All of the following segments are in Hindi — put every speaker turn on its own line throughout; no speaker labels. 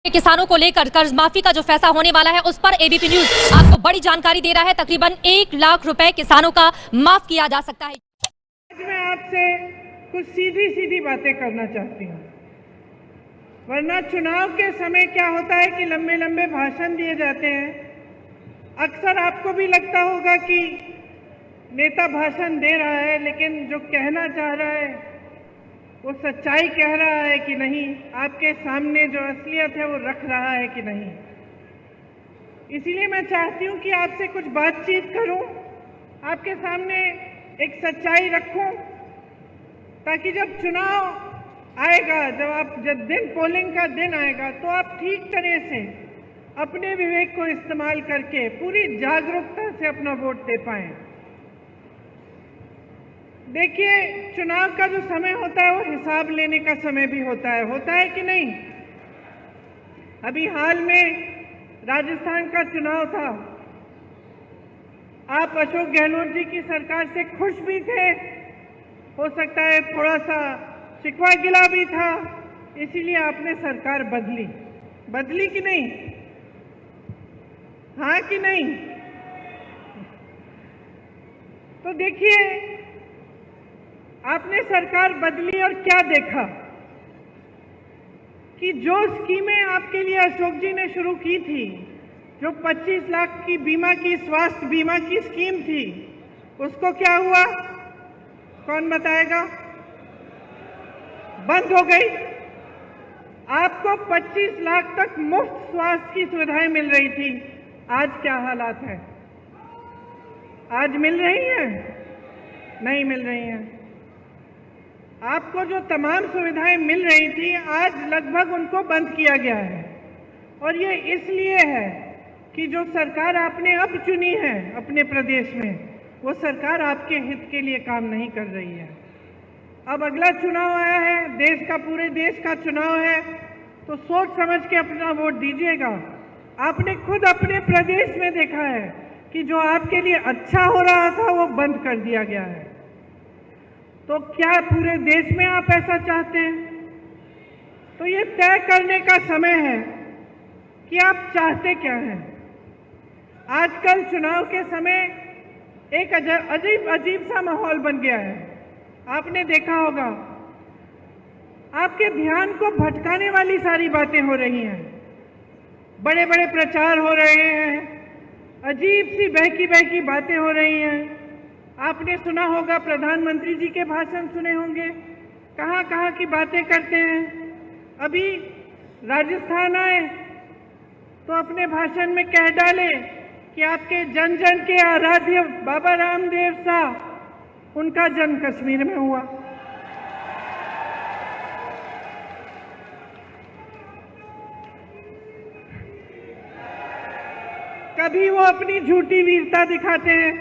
किसानों को लेकर कर्ज माफी का जो फैसला होने वाला है उस पर एबीपी न्यूज आपको बड़ी जानकारी दे रहा है। तकरीबन 1 लाख रुपए किसानों का माफ किया जा सकता है।
मैं आपसे कुछ सीधी सीधी बातें करना चाहती हूँ, वरना चुनाव के समय क्या होता है कि लंबे लंबे भाषण दिए जाते हैं। अक्सर आपको भी लगता होगा कि नेता भाषण दे रहा है, लेकिन जो कहना चाह रहा है वो सच्चाई कह रहा है कि नहीं, आपके सामने जो असलियत है वो रख रहा है कि नहीं। इसीलिए मैं चाहती हूँ कि आपसे कुछ बातचीत करूँ, आपके सामने एक सच्चाई रखूँ, ताकि जब चुनाव आएगा, जब पोलिंग का दिन आएगा, तो आप ठीक तरह से अपने विवेक को इस्तेमाल करके पूरी जागरूकता से अपना वोट दे पाएं। देखिए, चुनाव का जो समय होता है वो हिसाब लेने का समय भी होता है कि नहीं। अभी हाल में राजस्थान का चुनाव था। आप अशोक गहलोत जी की सरकार से खुश भी थे, हो सकता है थोड़ा सा शिकवा गिला भी था, इसीलिए आपने सरकार बदली कि नहीं? हाँ कि नहीं? तो देखिए, आपने सरकार बदली और क्या देखा कि जो स्कीमें आपके लिए अशोक जी ने शुरू की थी, जो 25 लाख की बीमा की, स्वास्थ्य बीमा की स्कीम थी, उसको क्या हुआ? कौन बताएगा? बंद हो गई। आपको 25 लाख तक मुफ्त स्वास्थ्य की सुविधाएं मिल रही थी। आज क्या हालात है? आज मिल रही हैं? नहीं मिल रही हैं। आपको जो तमाम सुविधाएं मिल रही थी, आज लगभग उनको बंद किया गया है। और ये इसलिए है कि जो सरकार आपने अब चुनी है अपने प्रदेश में, वो सरकार आपके हित के लिए काम नहीं कर रही है। अब अगला चुनाव आया है, पूरे देश का चुनाव है, तो सोच समझ के अपना वोट दीजिएगा। आपने खुद अपने प्रदेश में देखा है कि जो आपके लिए अच्छा हो रहा था वो बंद कर दिया गया है। तो क्या पूरे देश में आप ऐसा चाहते हैं? तो ये तय करने का समय है कि आप चाहते क्या हैं। आजकल चुनाव के समय एक अजीब सा माहौल बन गया है। आपने देखा होगा, आपके ध्यान को भटकाने वाली सारी बातें हो रही हैं। बड़े बड़े प्रचार हो रहे हैं, अजीब सी बहकी बातें हो रही हैं। आपने सुना होगा, प्रधानमंत्री जी के भाषण सुने होंगे, कहाँ की बातें करते हैं। अभी राजस्थान आए तो अपने भाषण में कह डाले कि आपके जन जन के आराध्य बाबा रामदेव साहब, उनका जन्म कश्मीर में हुआ। कभी वो अपनी झूठी वीरता दिखाते हैं,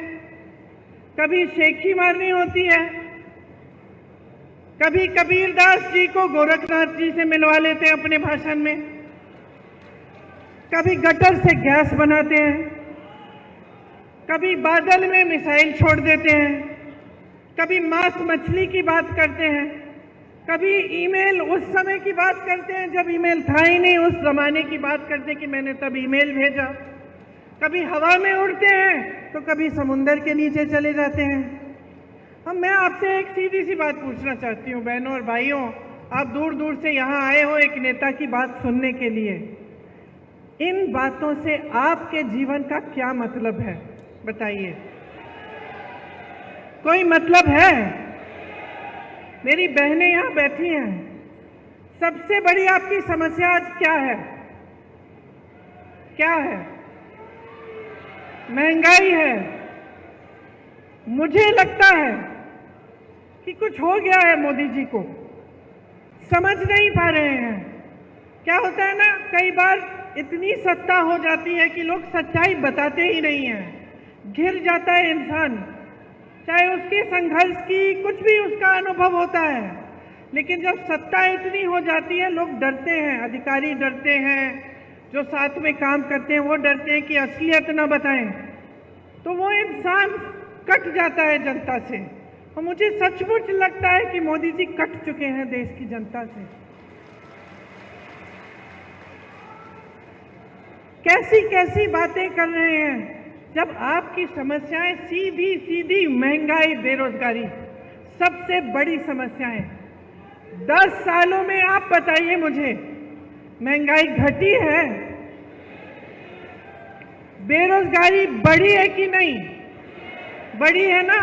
कभी शेखी मारनी होती है, कभी कबीरदास जी को गोरखनाथ जी से मिलवा लेते हैं अपने भाषण में, कभी गटर से गैस बनाते हैं, कभी बादल में मिसाइल छोड़ देते हैं, कभी मांस मछली की बात करते हैं, कभी ईमेल उस समय की बात करते हैं जब ईमेल था ही नहीं, उस जमाने की बात करते हैं कि मैंने तब ईमेल भेजा, कभी हवा में उड़ते हैं तो कभी समुंदर के नीचे चले जाते हैं। अब मैं आपसे एक सीधी सी बात पूछना चाहती हूँ, बहनों और भाइयों, आप दूर दूर से यहाँ आए हो एक नेता की बात सुनने के लिए। इन बातों से आपके जीवन का क्या मतलब है? बताइए, कोई मतलब है? मेरी बहनें यहाँ बैठी हैं, सबसे बड़ी आपकी समस्या आज क्या है? क्या है? महंगाई है। मुझे लगता है कि कुछ हो गया है मोदी जी को, समझ नहीं पा रहे हैं। क्या होता है ना, कई बार इतनी सत्ता हो जाती है कि लोग सच्चाई बताते ही नहीं हैं, घिर जाता है इंसान, चाहे उसके संघर्ष की कुछ भी उसका अनुभव होता है, लेकिन जब सत्ता इतनी हो जाती है लोग डरते हैं, अधिकारी डरते हैं, जो साथ में काम करते हैं वो डरते हैं कि असलियत ना बताएं, तो वो इंसान कट जाता है जनता से। और मुझे सचमुच लगता है कि मोदी जी कट चुके हैं देश की जनता से। कैसी कैसी बातें कर रहे हैं, जब आपकी समस्याएं सीधी सीधी महंगाई, बेरोजगारी सबसे बड़ी समस्याएं। 10 सालों में आप बताइए मुझे, महंगाई घटी है? बेरोजगारी बढ़ी है कि नहीं? बढ़ी है ना?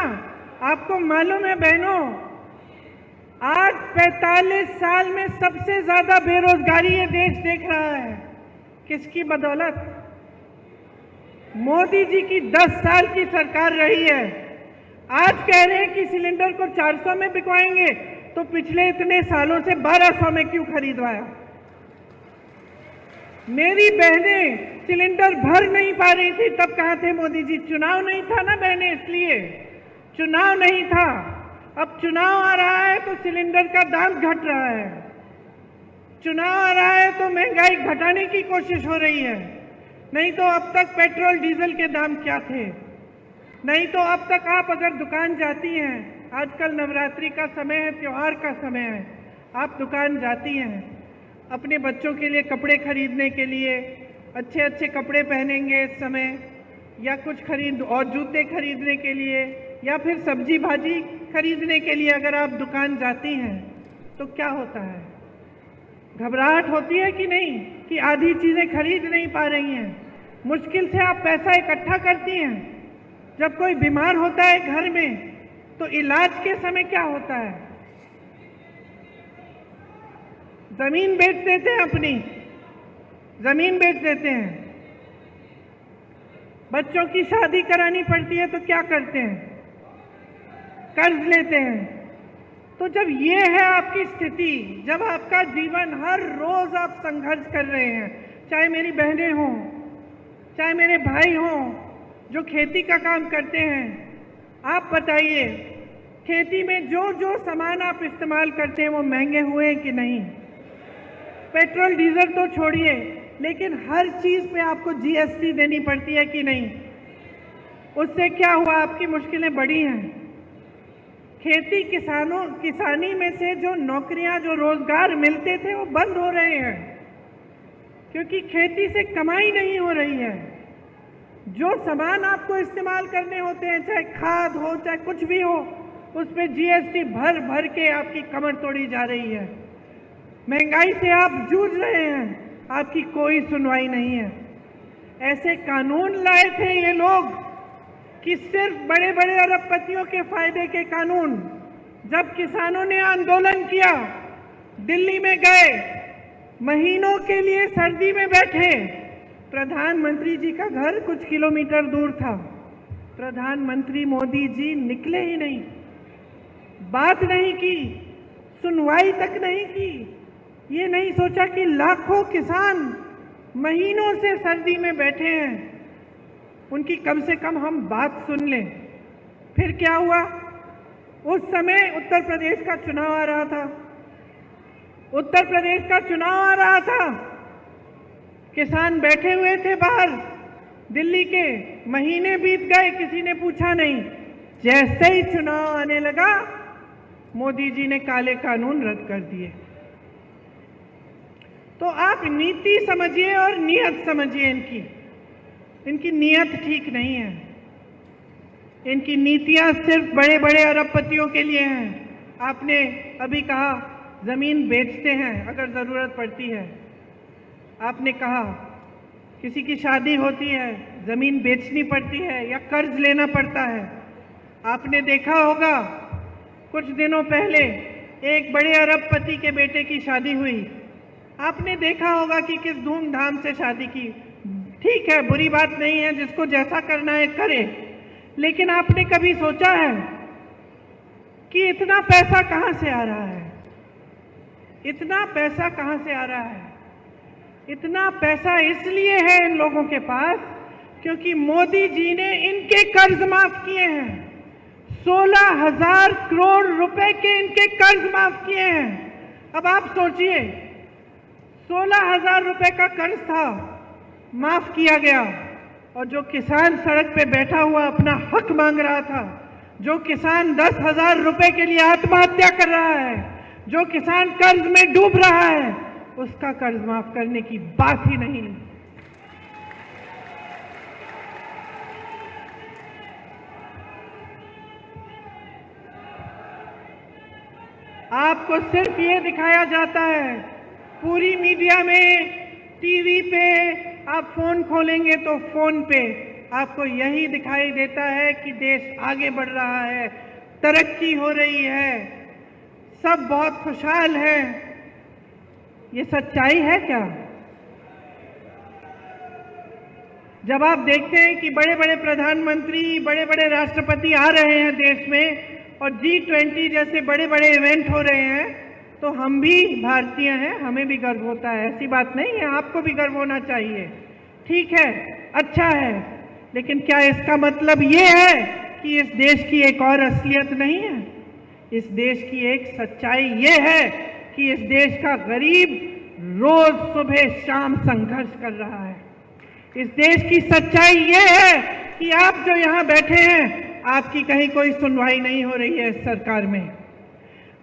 आपको मालूम है बहनों, आज 45 साल में सबसे ज्यादा बेरोजगारी ये देश देख रहा है। किसकी बदौलत? मोदी जी की 10 साल की सरकार रही है। आज कह रहे हैं कि सिलेंडर को 400 में बिकवाएंगे, तो पिछले इतने सालों से 1200 में क्यों खरीदवाया? मेरी बहनें सिलेंडर भर नहीं पा रही थी, तब कहाँ थे मोदी जी? चुनाव नहीं था ना बहनें, इसलिए चुनाव नहीं था। अब चुनाव आ रहा है तो सिलेंडर का दाम घट रहा है, चुनाव आ रहा है तो महंगाई घटाने की कोशिश हो रही है। नहीं तो अब तक पेट्रोल डीजल के दाम क्या थे? नहीं तो अब तक आप अगर दुकान जाती हैं, आजकल नवरात्रि का समय है, त्योहार का समय है, आप दुकान जाती हैं अपने बच्चों के लिए कपड़े खरीदने के लिए, अच्छे अच्छे कपड़े पहनेंगे इस समय, या कुछ खरीद और जूते खरीदने के लिए, या फिर सब्जी भाजी खरीदने के लिए अगर आप दुकान जाती हैं तो क्या होता है? घबराहट होती है कि नहीं कि आधी चीजें खरीद नहीं पा रही हैं? मुश्किल से आप पैसा इकट्ठा करती हैं। जब कोई बीमार होता है घर में तो इलाज के समय क्या होता है? जमीन बेच देते हैं, अपनी जमीन बेच देते हैं। बच्चों की शादी करानी पड़ती है तो क्या करते हैं? कर्ज लेते हैं। तो जब ये है आपकी स्थिति, जब आपका जीवन हर रोज आप संघर्ष कर रहे हैं, चाहे मेरी बहनें हों, चाहे मेरे भाई हों जो खेती का काम करते हैं, आप बताइए खेती में जो जो सामान आप इस्तेमाल करते हैं वो महंगे हुए हैं कि नहीं? पेट्रोल डीजल तो छोड़िए, लेकिन हर चीज पे आपको जीएसटी देनी पड़ती है कि नहीं? उससे क्या हुआ? आपकी मुश्किलें बढ़ी हैं। खेती किसानी में से जो नौकरियां, जो रोजगार मिलते थे वो बंद हो रहे हैं, क्योंकि खेती से कमाई नहीं हो रही है। जो सामान आपको इस्तेमाल करने होते हैं, चाहे खाद हो चाहे कुछ भी हो, उस पर जीएसटी भर भर के आपकी कमर तोड़ी जा रही है। महंगाई से आप जूझ रहे हैं, आपकी कोई सुनवाई नहीं है। ऐसे कानून लाए थे ये लोग कि सिर्फ बड़े बड़े अरबपतियों के फायदे के कानून। जब किसानों ने आंदोलन किया, दिल्ली में गए, महीनों के लिए सर्दी में बैठे, प्रधानमंत्री जी का घर कुछ किलोमीटर दूर था, प्रधानमंत्री मोदी जी निकले ही नहीं, बात नहीं की, सुनवाई तक नहीं की। ये नहीं सोचा कि लाखों किसान महीनों से सर्दी में बैठे हैं, उनकी कम से कम हम बात सुन लें। फिर क्या हुआ? उस समय उत्तर प्रदेश का चुनाव आ रहा था, उत्तर प्रदेश का चुनाव आ रहा था, किसान बैठे हुए थे बाहर दिल्ली के, महीने बीत गए, किसी ने पूछा नहीं। जैसे ही चुनाव आने लगा, मोदी जी ने काले कानून रद्द कर दिए। तो आप नीति समझिए और नियत समझिए। इनकी नियत ठीक नहीं है। इनकी नीतियां सिर्फ बड़े बड़े अरबपतियों के लिए हैं। आपने अभी कहा जमीन बेचते हैं अगर जरूरत पड़ती है। आपने कहा किसी की शादी होती है, जमीन बेचनी पड़ती है या कर्ज लेना पड़ता है। आपने देखा होगा कुछ दिनों पहले एक बड़े अरबपति के बेटे की शादी हुई। आपने देखा होगा कि किस धूमधाम से शादी की। ठीक है, बुरी बात नहीं है, जिसको जैसा करना है करे, लेकिन आपने कभी सोचा है कि इतना पैसा कहां से आ रहा है? इतना पैसा कहां से आ रहा है? इतना पैसा इसलिए है इन लोगों के पास क्योंकि मोदी जी ने इनके कर्ज माफ किए हैं। 16,000 करोड़ रुपए के इनके कर्ज माफ किए हैं। अब आप सोचिए, 16,000 रुपए का कर्ज था, माफ किया गया, और जो किसान सड़क पे बैठा हुआ अपना हक मांग रहा था, जो किसान 10,000 रुपए के लिए आत्महत्या कर रहा है, जो किसान कर्ज में डूब रहा है, उसका कर्ज माफ करने की बात ही नहीं। आपको सिर्फ ये दिखाया जाता है, पूरी मीडिया में, टीवी पे, आप फोन खोलेंगे तो फोन पे आपको यही दिखाई देता है कि देश आगे बढ़ रहा है, तरक्की हो रही है, सब बहुत खुशहाल हैं। ये सच्चाई है क्या? जब आप देखते हैं कि बड़े बड़े प्रधानमंत्री, बड़े बड़े राष्ट्रपति आ रहे हैं देश में और G20 जैसे बड़े बड़े इवेंट हो रहे हैं, तो हम भी भारतीय हैं, हमें भी गर्व होता है। ऐसी बात नहीं है, आपको भी गर्व होना चाहिए। ठीक है, अच्छा है, लेकिन क्या इसका मतलब ये है कि इस देश की एक और असलियत नहीं है? इस देश की एक सच्चाई ये है कि इस देश का गरीब रोज सुबह शाम संघर्ष कर रहा है। इस देश की सच्चाई ये है कि आप जो यहाँ बैठे हैं, आपकी कहीं कोई सुनवाई नहीं हो रही है इस सरकार में।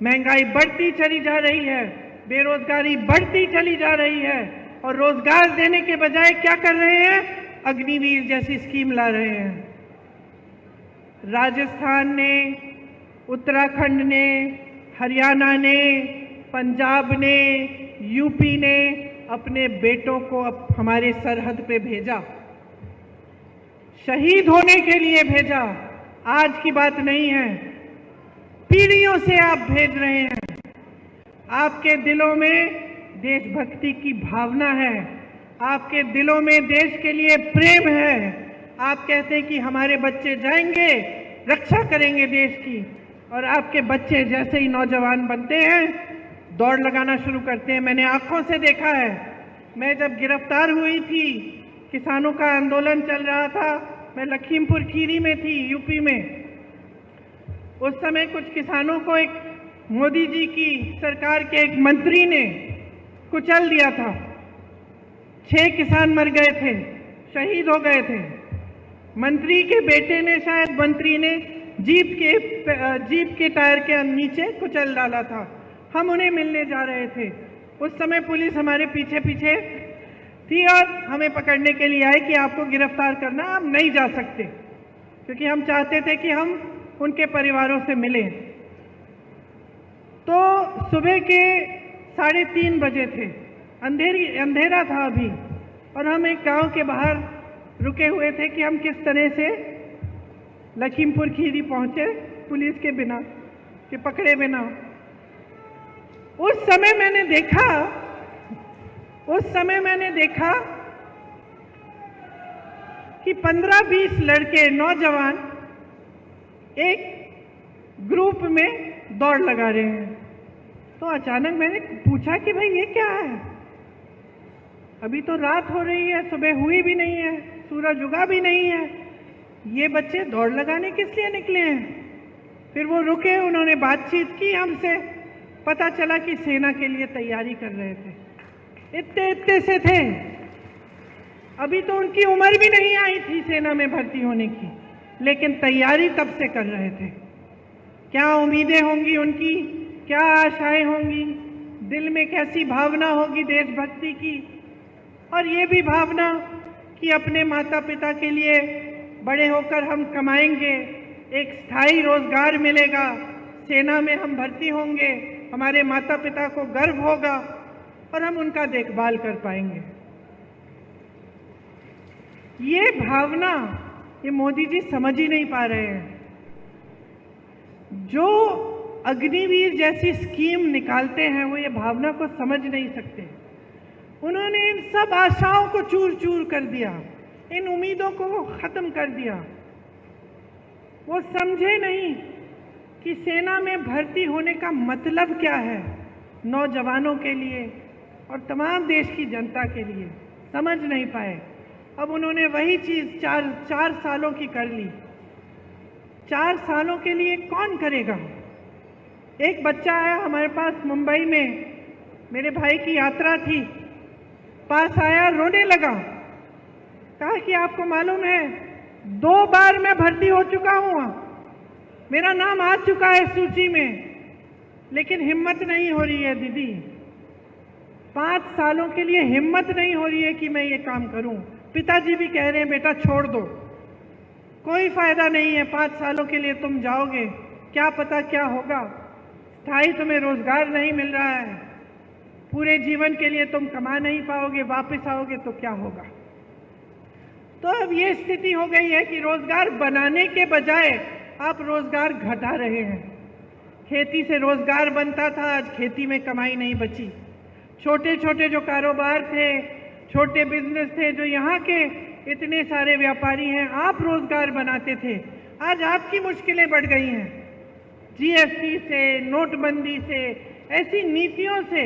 महंगाई बढ़ती चली जा रही है, बेरोजगारी बढ़ती चली जा रही है, और रोजगार देने के बजाय क्या कर रहे हैं? अग्निवीर जैसी स्कीम ला रहे हैं। राजस्थान ने, उत्तराखंड ने, हरियाणा ने, पंजाब ने, यूपी ने अपने बेटों को अब हमारे सरहद पे भेजा, शहीद होने के लिए भेजा। आज की बात नहीं है, पीढ़ियों से आप भेज रहे हैं। आपके दिलों में देशभक्ति की भावना है, आपके दिलों में देश के लिए प्रेम है। आप कहते हैं कि हमारे बच्चे जाएंगे, रक्षा करेंगे देश की, और आपके बच्चे जैसे ही नौजवान बनते हैं, दौड़ लगाना शुरू करते हैं। मैंने आंखों से देखा है। मैं जब गिरफ्तार हुई थी, किसानों का आंदोलन चल रहा था, मैं लखीमपुर खीरी में थी, यूपी में। उस समय कुछ किसानों को एक मोदी जी की सरकार के एक मंत्री ने कुचल दिया था। 6 किसान मर गए थे, शहीद हो गए थे। मंत्री के बेटे ने, शायद मंत्री ने जीप के टायर के नीचे कुचल डाला था। हम उन्हें मिलने जा रहे थे। उस समय पुलिस हमारे पीछे पीछे थी और हमें पकड़ने के लिए आई कि आपको गिरफ्तार करना, आप नहीं जा सकते, क्योंकि हम चाहते थे कि हम उनके परिवारों से मिलें। तो सुबह के 3:30 बजे थे, अंधेरा था अभी, और हम एक गांव के बाहर रुके हुए थे कि हम किस तरह से लखीमपुर खीरी पहुंचे पुलिस के बिना, कि पकड़े बिना। उस समय मैंने देखा कि 15-20 लड़के, नौजवान एक ग्रुप में दौड़ लगा रहे हैं। तो अचानक मैंने पूछा कि भाई ये क्या है? अभी तो रात हो रही है, सुबह हुई भी नहीं है, सूरज उगा भी नहीं है, ये बच्चे दौड़ लगाने किस लिए निकले हैं? फिर वो रुके, उन्होंने बातचीत की हमसे, पता चला कि सेना के लिए तैयारी कर रहे थे। इतने से थे, अभी तो उनकी उम्र भी नहीं आई थी सेना में भर्ती होने की, लेकिन तैयारी तब से कर रहे थे। क्या उम्मीदें होंगी उनकी, क्या आशाएं होंगी, दिल में कैसी भावना होगी देशभक्ति की, और ये भी भावना कि अपने माता पिता के लिए बड़े होकर हम कमाएंगे, एक स्थायी रोजगार मिलेगा, सेना में हम भर्ती होंगे, हमारे माता पिता को गर्व होगा और हम उनका देखभाल कर पाएंगे। ये भावना ये मोदी जी समझ ही नहीं पा रहे हैं। जो अग्निवीर जैसी स्कीम निकालते हैं, वो ये भावना को समझ नहीं सकते। उन्होंने इन सब आशाओं को चूर चूर कर दिया, इन उम्मीदों को खत्म कर दिया। वो समझे नहीं कि सेना में भर्ती होने का मतलब क्या है नौजवानों के लिए और तमाम देश की जनता के लिए, समझ नहीं पाए। अब उन्होंने वही चीज 4 सालों की कर ली। 4 सालों के लिए कौन करेगा? एक बच्चा आया हमारे पास मुंबई में, मेरे भाई की यात्रा थी, पास आया, रोने लगा। कहा कि आपको मालूम है 2 बार मैं भर्ती हो चुका हूं, मेरा नाम आ चुका है सूची में, लेकिन हिम्मत नहीं हो रही है दीदी। 5 सालों के लिए हिम्मत नहीं हो रही है कि मैं ये काम करूं। पिताजी भी कह रहे हैं बेटा छोड़ दो, कोई फायदा नहीं है, 5 सालों के लिए तुम जाओगे, क्या पता क्या होगा। स्थायी तुम्हें रोजगार नहीं मिल रहा है, पूरे जीवन के लिए तुम कमा नहीं पाओगे, वापस आओगे तो क्या होगा। तो अब ये स्थिति हो गई है कि रोजगार बनाने के बजाय आप रोजगार घटा रहे हैं। खेती से रोजगार बनता था, आज खेती में कमाई नहीं बची। छोटे छोटे जो कारोबार थे, छोटे बिजनेस थे, जो यहाँ के इतने सारे व्यापारी हैं, आप रोजगार बनाते थे, आज आपकी मुश्किलें बढ़ गई हैं। जीएसटी से, नोटबंदी से, ऐसी नीतियों से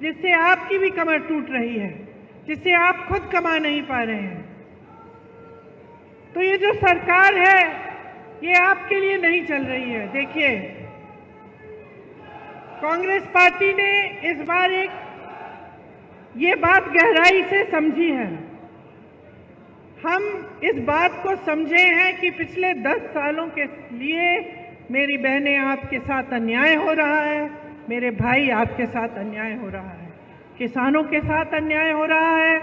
जिससे आपकी भी कमर टूट रही है, जिससे आप खुद कमा नहीं पा रहे हैं। तो ये जो सरकार है ये आपके लिए नहीं चल रही है। देखिए, कांग्रेस पार्टी ने इस बार ये बात गहराई से समझी है। हम इस बात को समझे हैं कि पिछले 10 सालों के लिए मेरी बहनें आपके साथ अन्याय हो रहा है, मेरे भाई आपके साथ अन्याय हो रहा है, किसानों के साथ अन्याय हो रहा है,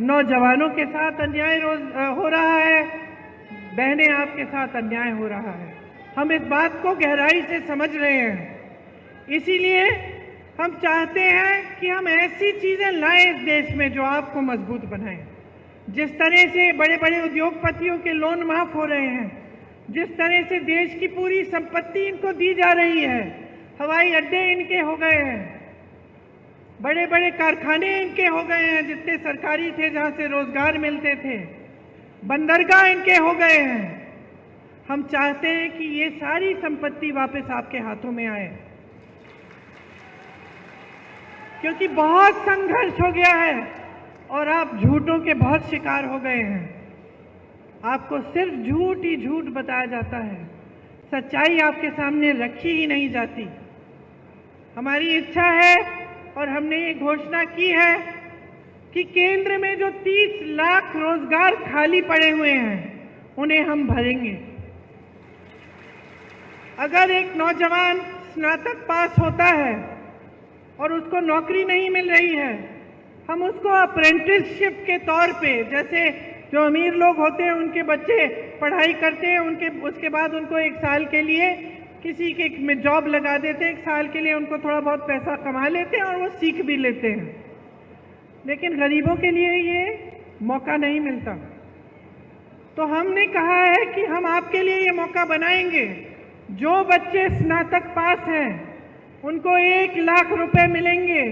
नौजवानों के साथ अन्याय हो रहा है, बहनें आपके साथ अन्याय हो रहा है। हम इस बात को गहराई से समझ रहे हैं। इसीलिए हम चाहते हैं कि हम ऐसी चीजें लाएं इस देश में जो आपको मजबूत बनाएं। जिस तरह से बड़े बड़े उद्योगपतियों के लोन माफ हो रहे हैं, जिस तरह से देश की पूरी संपत्ति इनको दी जा रही है, हवाई अड्डे इनके हो गए हैं, बड़े बड़े कारखाने इनके हो गए हैं जितने सरकारी थे जहां से रोजगार मिलते थे, बंदरगाह इनके हो गए हैं। हम चाहते हैं कि ये सारी संपत्ति वापस आपके हाथों में आए, क्योंकि बहुत संघर्ष हो गया है और आप झूठों के बहुत शिकार हो गए हैं। आपको सिर्फ झूठ ही झूठ बताया जाता है, सच्चाई आपके सामने रखी ही नहीं जाती। हमारी इच्छा है और हमने ये घोषणा की है कि केंद्र में जो 30 लाख रोजगार खाली पड़े हुए हैं उन्हें हम भरेंगे। अगर एक नौजवान स्नातक पास होता है और उसको नौकरी नहीं मिल रही है, हम उसको अप्रेंटिसशिप के तौर पे, जैसे जो अमीर लोग होते हैं उनके बच्चे पढ़ाई करते हैं, उसके बाद उनको 1 साल के लिए किसी के में जॉब लगा देते हैं, 1 साल के लिए उनको थोड़ा बहुत पैसा कमा लेते हैं और वो सीख भी लेते हैं। लेकिन गरीबों के लिए ये मौका नहीं मिलता। तो हमने कहा है कि हम आपके लिए ये मौका बनाएंगे। जो बच्चे स्नातक पास हैं उनको 1 लाख रुपए मिलेंगे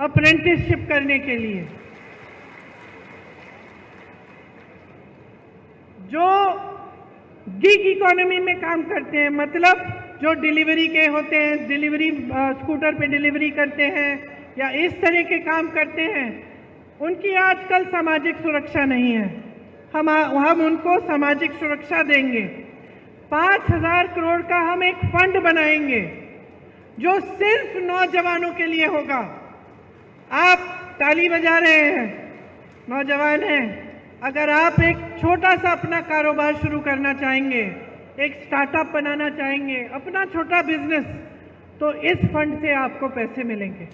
अप्रेंटिसशिप करने के लिए। जो गिग इकोनॉमी में काम करते हैं, मतलब जो डिलीवरी के होते हैं, डिलीवरी स्कूटर पे डिलीवरी करते हैं या इस तरह के काम करते हैं, उनकी आजकल सामाजिक सुरक्षा नहीं है। हम उनको सामाजिक सुरक्षा देंगे। 5,000 करोड़ का हम एक फंड बनाएंगे जो सिर्फ नौजवानों के लिए होगा। आप ताली बजा रहे हैं, नौजवान हैं, अगर आप एक छोटा सा अपना कारोबार शुरू करना चाहेंगे, एक स्टार्टअप बनाना चाहेंगे, अपना छोटा बिजनेस, तो इस फंड से आपको पैसे मिलेंगे।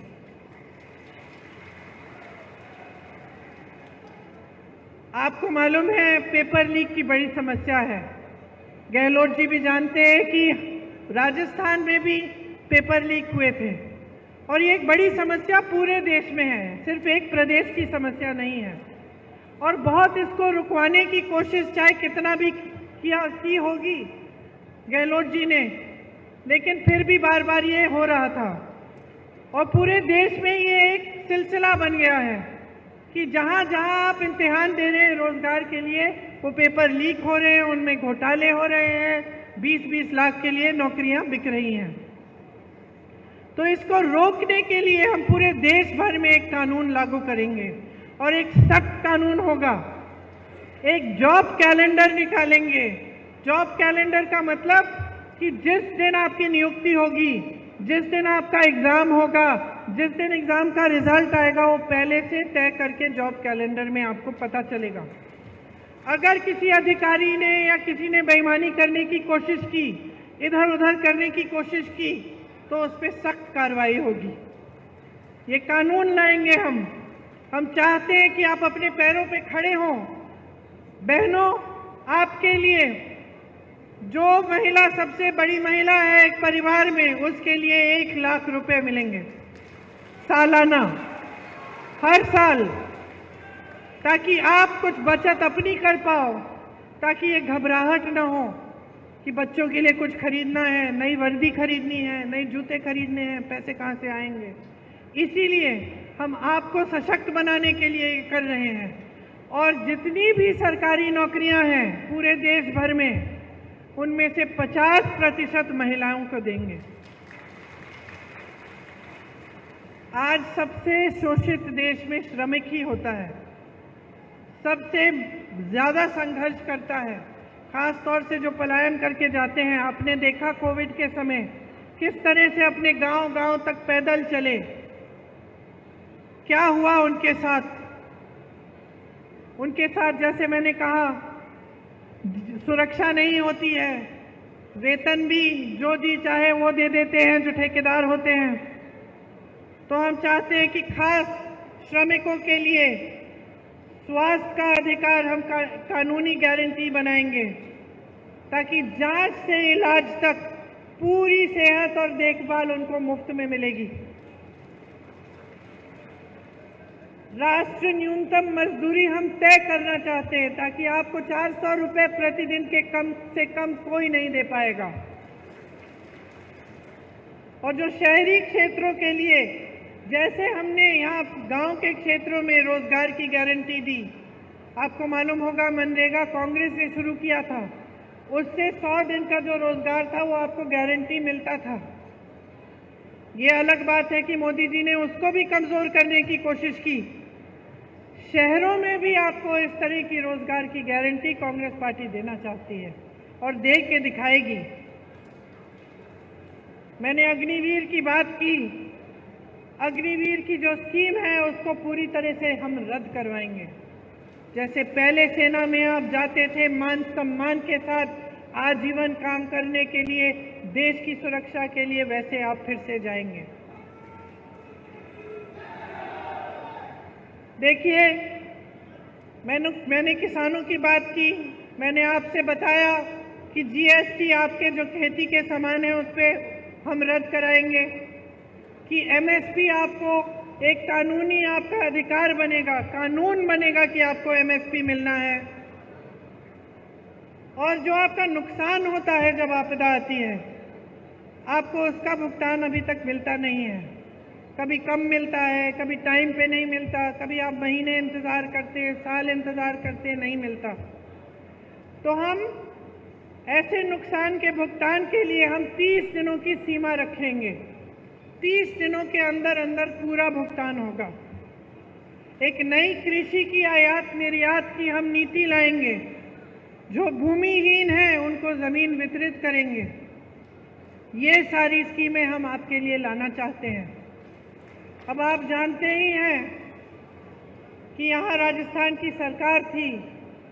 आपको मालूम है पेपर लीक की बड़ी समस्या है। गहलोत जी भी जानते हैं कि राजस्थान में भी पेपर लीक हुए थे और ये एक बड़ी समस्या पूरे देश में है, सिर्फ एक प्रदेश की समस्या नहीं है। और बहुत इसको रुकवाने की कोशिश चाहे कितना भी की होगी गहलोत जी ने, लेकिन फिर भी बार बार ये हो रहा था। और पूरे देश में ये एक सिलसिला बन गया है कि जहाँ जहाँ आप इम्तिहान दे रहे हैं रोजगार के लिए, वो पेपर लीक हो रहे हैं, उनमें घोटाले हो रहे हैं, 20-20 लाख के लिए नौकरियां बिक रही हैं। तो इसको रोकने के लिए हम पूरे देश भर में एक कानून लागू करेंगे और एक सख्त कानून होगा। एक जॉब कैलेंडर निकालेंगे। जॉब कैलेंडर का मतलब कि जिस दिन आपकी नियुक्ति होगी, जिस दिन आपका एग्जाम होगा, जिस दिन एग्जाम का रिजल्ट आएगा, वो पहले से तय करके जॉब कैलेंडर में आपको पता चलेगा। अगर किसी अधिकारी ने या किसी ने बेईमानी करने की कोशिश की, इधर उधर करने की कोशिश की, तो उस पर सख्त कार्रवाई होगी। ये कानून लाएंगे हम चाहते हैं कि आप अपने पैरों पे खड़े हों। बहनों, आपके लिए जो महिला सबसे बड़ी महिला है एक परिवार में, उसके लिए 1 लाख रुपए मिलेंगे सालाना, हर साल, ताकि आप कुछ बचत अपनी कर पाओ, ताकि ये घबराहट ना हो कि बच्चों के लिए कुछ खरीदना है, नई वर्दी खरीदनी है, नए जूते खरीदने हैं, पैसे कहाँ से आएंगे। इसीलिए हम आपको सशक्त बनाने के लिए ये कर रहे हैं। और जितनी भी सरकारी नौकरियां हैं पूरे देश भर में, उनमें से 50% महिलाओं को देंगे। आज सबसे शोषित देश में श्रमिक ही होता है, सबसे ज़्यादा संघर्ष करता है, खास तौर से जो पलायन करके जाते हैं। आपने देखा कोविड के समय किस तरह से अपने गांव-गांव तक पैदल चले, क्या हुआ उनके साथ। उनके साथ जैसे मैंने कहा, सुरक्षा नहीं होती है, वेतन भी जो जी चाहे वो दे देते हैं जो ठेकेदार होते हैं। तो हम चाहते हैं कि खास श्रमिकों के लिए स्वास्थ्य का अधिकार हम कानूनी गारंटी बनाएंगे, ताकि जांच से इलाज तक पूरी सेहत और देखभाल उनको मुफ्त में मिलेगी। राष्ट्रीय न्यूनतम मजदूरी हम तय करना चाहते हैं, ताकि आपको 400 रुपए प्रतिदिन के कम से कम कोई नहीं दे पाएगा। और जो शहरी क्षेत्रों के लिए, जैसे हमने यहाँ गांव के क्षेत्रों में रोजगार की गारंटी दी, आपको मालूम होगा मनरेगा कांग्रेस ने शुरू किया था, उससे 100 दिन का जो रोजगार था वो आपको गारंटी मिलता था। ये अलग बात है कि मोदी जी ने उसको भी कमजोर करने की कोशिश की। शहरों में भी आपको इस तरह की रोजगार की गारंटी कांग्रेस पार्टी देना चाहती है और दे के दिखाएगी। मैंने अग्निवीर की बात की। अग्निवीर की जो स्कीम है उसको पूरी तरह से हम रद्द करवाएंगे। जैसे पहले सेना में आप जाते थे मान सम्मान के साथ आजीवन काम करने के लिए, देश की सुरक्षा के लिए, वैसे आप फिर से जाएंगे। देखिए, मैंने किसानों की बात की। मैंने आपसे बताया कि जीएसटी आपके जो खेती के सामान है उस पर हम रद्द कराएंगे, कि एमएसपी आपको एक कानूनी आपका अधिकार बनेगा, कानून बनेगा कि आपको एमएसपी मिलना है। और जो आपका नुकसान होता है जब आपदा आती है, आपको उसका भुगतान अभी तक मिलता नहीं है। कभी कम मिलता है, कभी टाइम पे नहीं मिलता, कभी आप महीने इंतज़ार करते हैं, साल इंतज़ार करते हैं, नहीं मिलता। तो हम ऐसे नुकसान के भुगतान के लिए हम 30 दिनों की सीमा रखेंगे। 30 दिनों के अंदर अंदर पूरा भुगतान होगा। एक नई कृषि की आयात निर्यात की हम नीति लाएंगे। जो भूमिहीन हैं उनको ज़मीन वितरित करेंगे। ये सारी स्कीमें हम आपके लिए लाना चाहते हैं। अब आप जानते ही हैं कि यहाँ राजस्थान की सरकार थी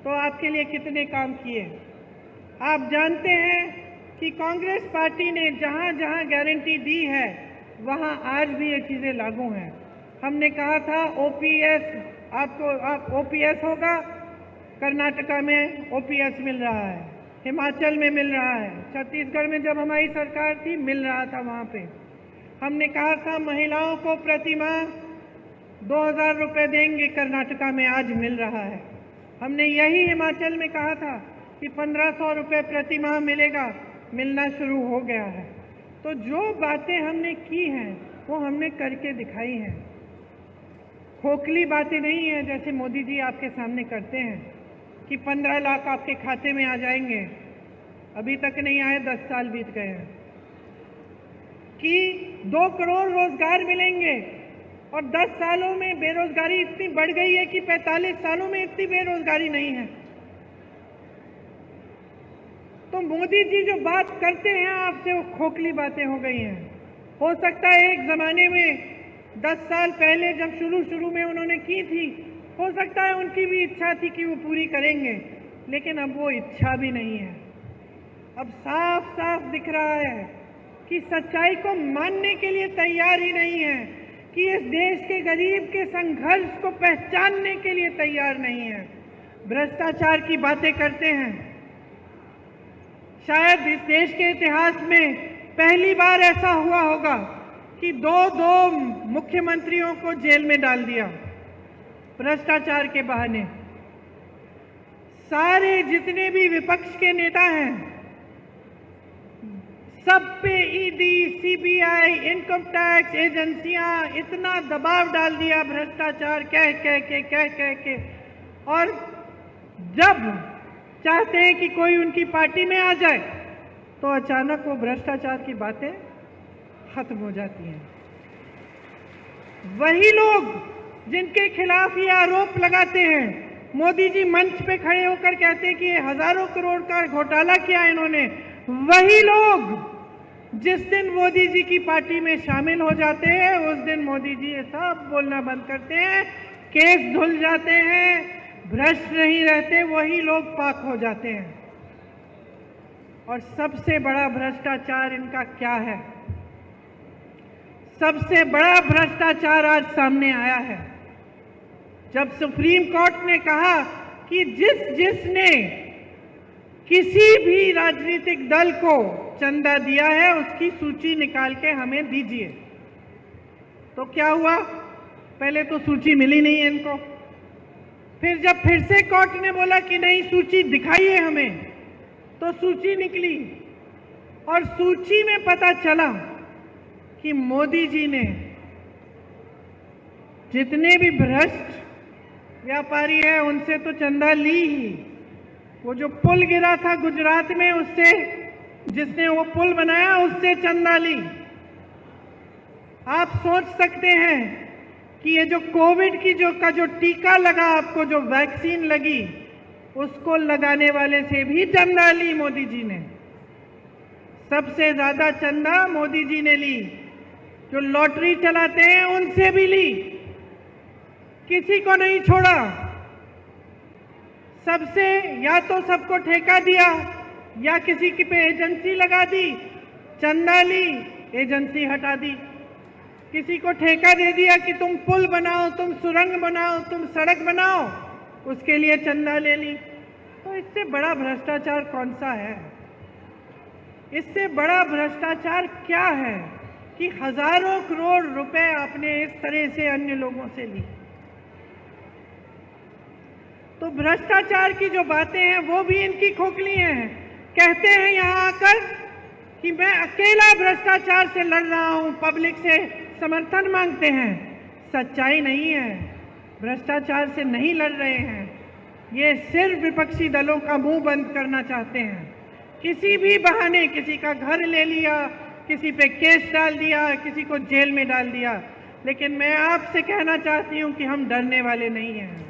तो आपके लिए कितने काम किए। आप जानते हैं कि कांग्रेस पार्टी ने जहाँ जहाँ गारंटी दी है वहाँ आज भी ये चीज़ें लागू हैं। हमने कहा था ओपीएस आपको ओपीएस होगा, कर्नाटका में ओपीएस मिल रहा है, हिमाचल में मिल रहा है, छत्तीसगढ़ में जब हमारी सरकार थी मिल रहा था वहाँ पे। हमने कहा था महिलाओं को प्रति माह 2000 रुपये देंगे, कर्नाटका में आज मिल रहा है। हमने यही हिमाचल में कहा था कि 1500 रुपये प्रति माह मिलेगा, मिलना शुरू हो गया है। तो जो बातें हमने की हैं वो हमने करके दिखाई हैं। खोखली बातें नहीं हैं जैसे मोदी जी आपके सामने करते हैं कि 15 लाख आपके खाते में आ जाएंगे। अभी तक नहीं आए, 10 साल बीत गए हैं। कि 2 करोड़ रोजगार मिलेंगे और 10 सालों में बेरोजगारी इतनी बढ़ गई है कि 45 सालों में इतनी बेरोजगारी नहीं है। तो मोदी जी जो बात करते हैं आपसे वो खोखली बातें हो गई हैं। हो सकता है एक जमाने में 10 साल पहले जब शुरू में उन्होंने की थी, हो सकता है उनकी भी इच्छा थी कि वो पूरी करेंगे, लेकिन अब वो इच्छा भी नहीं है। अब साफ साफ दिख रहा है कि सच्चाई को मानने के लिए तैयार ही नहीं है, कि इस देश के गरीब के संघर्ष को पहचानने के लिए तैयार नहीं है। भ्रष्टाचार की बातें करते हैं, शायद इस देश के इतिहास में पहली बार ऐसा हुआ होगा कि दो मुख्यमंत्रियों को जेल में डाल दिया भ्रष्टाचार के बहाने। सारे जितने भी विपक्ष के नेता हैं, सब पे ईडी, सीबीआई, इनकम टैक्स एजेंसियां इतना दबाव डाल दिया भ्रष्टाचार कह के, और जब चाहते हैं कि कोई उनकी पार्टी में आ जाए तो अचानक वो भ्रष्टाचार की बातें खत्म हो जाती हैं। वही लोग जिनके खिलाफ ये आरोप लगाते हैं, मोदी जी मंच पे खड़े होकर कहते हैं कि ये हजारों करोड़ का घोटाला किया इन्होंने, वही लोग जिस दिन मोदी जी की पार्टी में शामिल हो जाते हैं उस दिन मोदी जी ये सब बोलना बंद करते हैं, केस धुल जाते हैं, भ्रष्ट नहीं रहते, वही लोग पाक हो जाते हैं। और सबसे बड़ा भ्रष्टाचार इनका क्या है? सबसे बड़ा भ्रष्टाचार आज सामने आया है जब सुप्रीम कोर्ट ने कहा कि जिसने किसी भी राजनीतिक दल को चंदा दिया है उसकी सूची निकाल के हमें दीजिए। तो क्या हुआ? पहले तो सूची मिली नहीं इनको, फिर जब फिर से कोर्ट ने बोला कि नहीं सूची दिखाइए हमें, तो सूची निकली और सूची में पता चला कि मोदी जी ने जितने भी भ्रष्ट व्यापारी हैं उनसे तो चंदा ली ही। वो जो पुल गिरा था गुजरात में, उससे, जिसने वो पुल बनाया उससे चंदा ली। आप सोच सकते हैं कि ये जो कोविड की जो टीका लगा, आपको जो वैक्सीन लगी, उसको लगाने वाले से भी चंदा ली मोदी जी ने। सबसे ज्यादा चंदा मोदी जी ने ली। जो लॉटरी चलाते हैं उनसे भी ली, किसी को नहीं छोड़ा। सबसे या तो सबको ठेका दिया या किसी की पे एजेंसी लगा दी, चंदा ली, एजेंसी हटा दी। किसी को ठेका दे दिया कि तुम पुल बनाओ, तुम सुरंग बनाओ, तुम सड़क बनाओ, उसके लिए चंदा ले ली। तो इससे बड़ा भ्रष्टाचार कौन सा है? इससे बड़ा भ्रष्टाचार क्या है कि हजारों करोड़ रुपए आपने इस तरह से अन्य लोगों से ली। तो भ्रष्टाचार की जो बातें हैं वो भी इनकी खोखली हैं। कहते हैं यहां आकर कि मैं अकेला भ्रष्टाचार से लड़ रहा हूं, पब्लिक से समर्थन मांगते हैं। सच्चाई नहीं है, भ्रष्टाचार से नहीं लड़ रहे हैं। ये सिर्फ विपक्षी दलों का मुंह बंद करना चाहते हैं। किसी भी बहाने किसी का घर ले लिया, किसी पे केस डाल दिया, किसी को जेल में डाल दिया। लेकिन मैं आपसे कहना चाहती हूं कि हम डरने वाले नहीं हैं।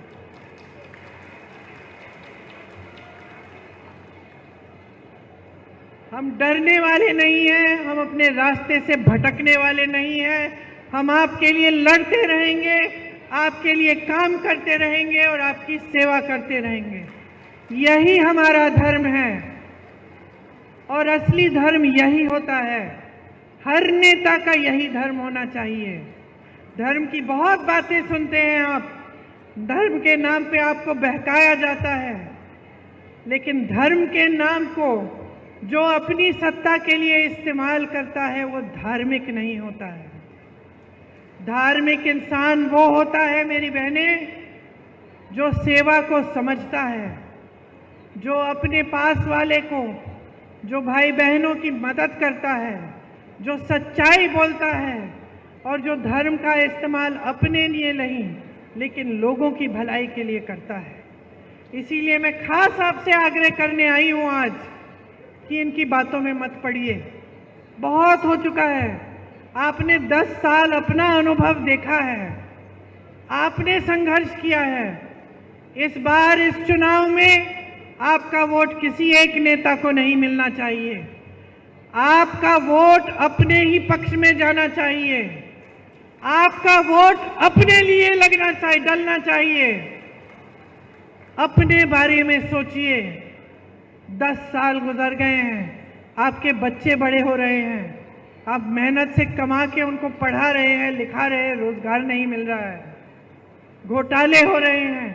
हम डरने वाले नहीं हैं, हम अपने रास्ते से भटकने वाले नहीं हैं। हम आपके लिए लड़ते रहेंगे, आपके लिए काम करते रहेंगे और आपकी सेवा करते रहेंगे। यही हमारा धर्म है और असली धर्म यही होता है। हर नेता का यही धर्म होना चाहिए। धर्म की बहुत बातें सुनते हैं आप, धर्म के नाम पे आपको बहकाया जाता है, लेकिन धर्म के नाम को जो अपनी सत्ता के लिए इस्तेमाल करता है वो धार्मिक नहीं होता है। धार्मिक इंसान वो होता है मेरी बहनें जो सेवा को समझता है, जो अपने पास वाले को, जो भाई बहनों की मदद करता है, जो सच्चाई बोलता है और जो धर्म का इस्तेमाल अपने लिए नहीं लेकिन लोगों की भलाई के लिए करता है। इसीलिए मैं खास आपसे आग्रह करने आई हूं आज कि इनकी बातों में मत पड़िए। बहुत हो चुका है। आपने 10 साल अपना अनुभव देखा है, आपने संघर्ष किया है। इस बार इस चुनाव में आपका वोट किसी एक नेता को नहीं मिलना चाहिए। आपका वोट अपने ही पक्ष में जाना चाहिए। आपका वोट अपने लिए लगना चाहिए, डलना चाहिए। अपने बारे में सोचिए। 10 साल गुजर गए हैं, आपके बच्चे बड़े हो रहे हैं, आप मेहनत से कमा के उनको पढ़ा रहे हैं, लिखा रहे हैं, रोजगार नहीं मिल रहा है, घोटाले हो रहे हैं,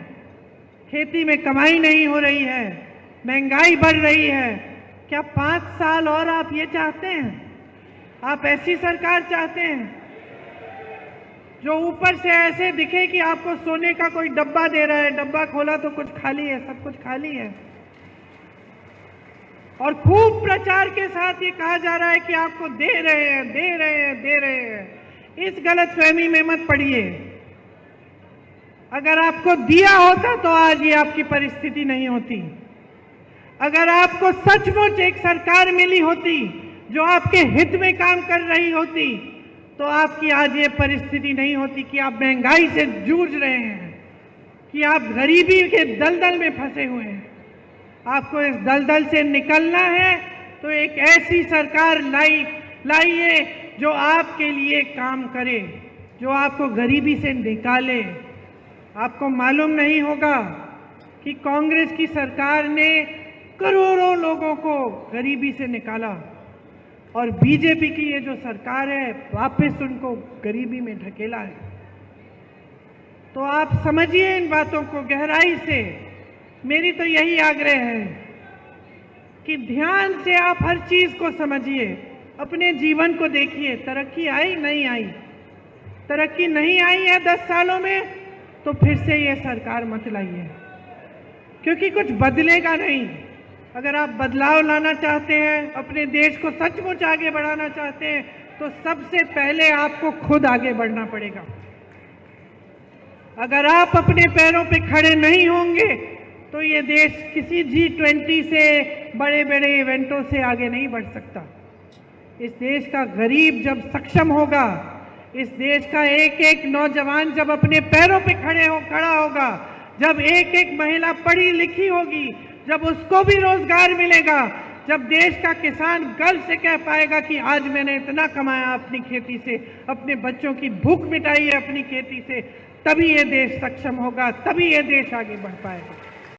खेती में कमाई नहीं हो रही है, महंगाई बढ़ रही है, क्या 5 साल और आप ये चाहते हैं? आप ऐसी सरकार चाहते हैं जो ऊपर से ऐसे दिखे कि आपको सोने का कोई डब्बा दे रहा है, डब्बा खोला तो कुछ खाली है, सब कुछ खाली है, और खूब प्रचार के साथ ये कहा जा रहा है कि आपको दे रहे हैं, दे रहे हैं, दे रहे हैं। इस गलतफहमी में मत पड़िए। अगर आपको दिया होता तो आज ये आपकी परिस्थिति नहीं होती। अगर आपको सचमुच एक सरकार मिली होती जो आपके हित में काम कर रही होती तो आपकी आज ये परिस्थिति नहीं होती कि आप महंगाई से जूझ रहे हैं, कि आप गरीबी के दलदल में फंसे हुए हैं। आपको इस दलदल से निकलना है तो एक ऐसी सरकार लाइए जो आपके लिए काम करे, जो आपको गरीबी से निकाले। आपको मालूम नहीं होगा कि कांग्रेस की सरकार ने करोड़ों लोगों को गरीबी से निकाला और बीजेपी की ये जो सरकार है वापस उनको गरीबी में ढकेला है। तो आप समझिए इन बातों को गहराई से। मेरी तो यही आग्रह है कि ध्यान से आप हर चीज को समझिए, अपने जीवन को देखिए। तरक्की आई नहीं आई, तरक्की नहीं आई है 10 सालों में तो फिर से ये सरकार मत लाइए, क्योंकि कुछ बदलेगा नहीं। अगर आप बदलाव लाना चाहते हैं, अपने देश को सचमुच आगे बढ़ाना चाहते हैं, तो सबसे पहले आपको खुद आगे बढ़ना पड़ेगा। अगर आप अपने पैरों पे खड़े नहीं होंगे तो ये देश किसी G20 से बड़े बड़े इवेंटों से आगे नहीं बढ़ सकता। इस देश का गरीब जब सक्षम होगा, इस देश का एक एक नौजवान जब अपने पैरों पे खड़ा होगा, जब एक एक महिला पढ़ी लिखी होगी, जब उसको भी रोजगार मिलेगा, जब देश का किसान गर्व से कह पाएगा कि आज मैंने इतना कमाया अपनी खेती से, अपने बच्चों की भूख मिटाई है अपनी खेती से, तभी ये देश सक्षम होगा, तभी ये देश आगे बढ़ पाएगा।